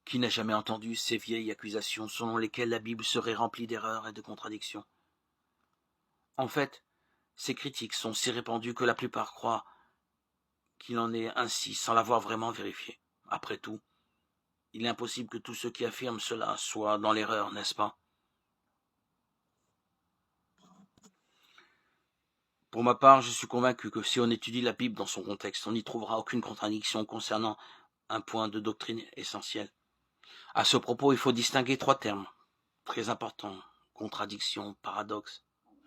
Qui n'a jamais entendu ces vieilles accusations selon lesquelles la Bible serait remplie d'erreurs et de contradictions? En fait, ces critiques sont si répandues que la plupart croient qu'il en est ainsi sans l'avoir vraiment vérifié. Après tout, il est impossible que tous ceux qui affirment cela soient dans l'erreur, n'est-ce pas? Pour ma part, je suis convaincu que si on étudie la Bible dans son contexte, on n'y trouvera aucune contradiction concernant un point de doctrine essentiel. À ce propos, il faut distinguer 3 termes très importants: contradiction, paradoxe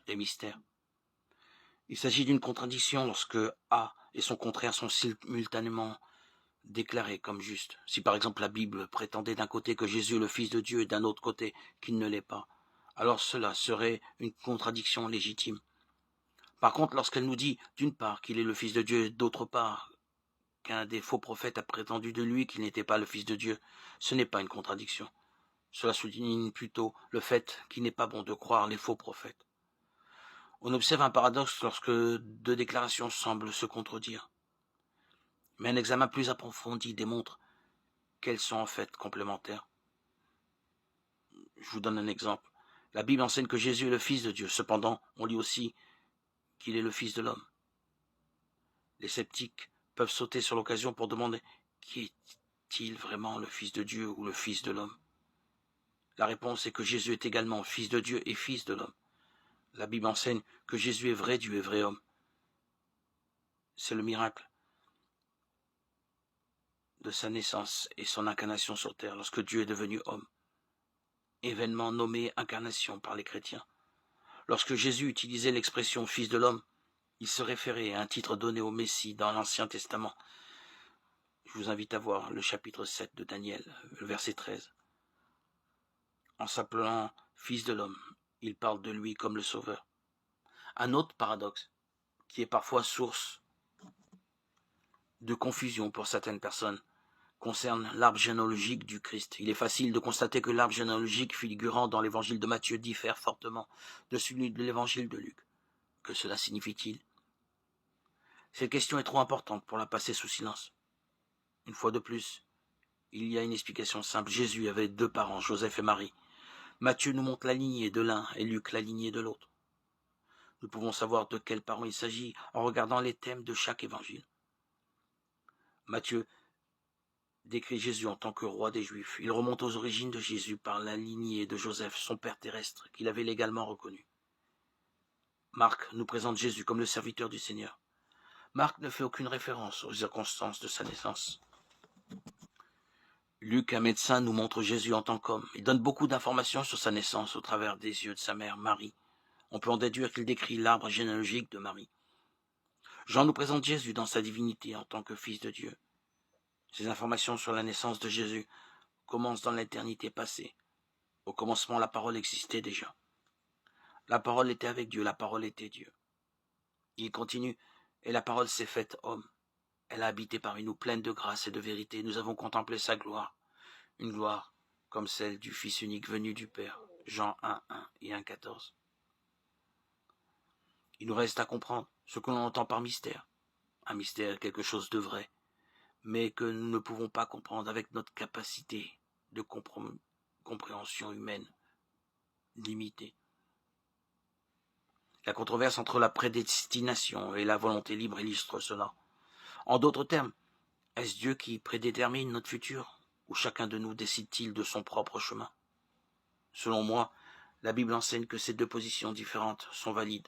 et mystère. Il s'agit d'une contradiction lorsque A et son contraire sont simultanément déclarés comme justes. Si par exemple la Bible prétendait d'un côté que Jésus est le Fils de Dieu et d'un autre côté qu'il ne l'est pas, alors cela serait une contradiction légitime. Par contre, lorsqu'elle nous dit d'une part qu'il est le Fils de Dieu et d'autre part qu'un des faux prophètes a prétendu de lui qu'il n'était pas le Fils de Dieu, ce n'est pas une contradiction. Cela souligne plutôt le fait qu'il n'est pas bon de croire les faux prophètes. On observe un paradoxe lorsque 2 déclarations semblent se contredire. Mais un examen plus approfondi démontre qu'elles sont en fait complémentaires. Je vous donne un exemple. La Bible enseigne que Jésus est le Fils de Dieu. Cependant, on lit aussi qu'il est le Fils de l'homme. Les sceptiques peuvent sauter sur l'occasion pour demander: qui est-il vraiment, le Fils de Dieu ou le Fils de l'homme? La réponse est que Jésus est également Fils de Dieu et Fils de l'homme. La Bible enseigne que Jésus est vrai Dieu et vrai homme. C'est le miracle de sa naissance et son incarnation sur terre, lorsque Dieu est devenu homme. Événement nommé incarnation par les chrétiens. Lorsque Jésus utilisait l'expression Fils de l'homme, il se référait à un titre donné au Messie dans l'Ancien Testament. Je vous invite à voir le chapitre 7 de Daniel, le verset 13. En s'appelant Fils de l'homme, il parle de lui comme le Sauveur. Un autre paradoxe, qui est parfois source de confusion pour certaines personnes, concerne l'arbre généalogique du Christ. Il est facile de constater que l'arbre généalogique figurant dans l'évangile de Matthieu diffère fortement de celui de l'évangile de Luc. Que cela signifie-t-il? Cette question est trop importante pour la passer sous silence. Une fois de plus, il y a une explication simple. Jésus avait 2 parents, Joseph et Marie. Matthieu nous montre la lignée de l'un et Luc la lignée de l'autre. Nous pouvons savoir de quels parents il s'agit en regardant les thèmes de chaque évangile. Matthieu décrit Jésus en tant que roi des Juifs. Il remonte aux origines de Jésus par la lignée de Joseph, son père terrestre, qu'il avait légalement reconnu. Marc nous présente Jésus comme le serviteur du Seigneur. Marc ne fait aucune référence aux circonstances de sa naissance. Luc, un médecin, nous montre Jésus en tant qu'homme. Il donne beaucoup d'informations sur sa naissance au travers des yeux de sa mère, Marie. On peut en déduire qu'il décrit l'arbre généalogique de Marie. Jean nous présente Jésus dans sa divinité en tant que Fils de Dieu. Ces informations sur la naissance de Jésus commencent dans l'éternité passée. Au commencement, la parole existait déjà. La parole était avec Dieu, la parole était Dieu. Il continue: et la parole s'est faite homme. Elle a habité parmi nous, pleine de grâce et de vérité. Nous avons contemplé sa gloire, une gloire comme celle du Fils unique venu du Père. Jean 1:1 et 1:14. Il nous reste à comprendre ce que l'on entend par mystère. Un mystère est quelque chose de vrai, mais que nous ne pouvons pas comprendre avec notre capacité de compréhension humaine limitée. La controverse entre la prédestination et la volonté libre illustre cela. En d'autres termes, est-ce Dieu qui prédétermine notre futur, ou chacun de nous décide-t-il de son propre chemin? Selon moi, la Bible enseigne que ces 2 positions différentes sont valides.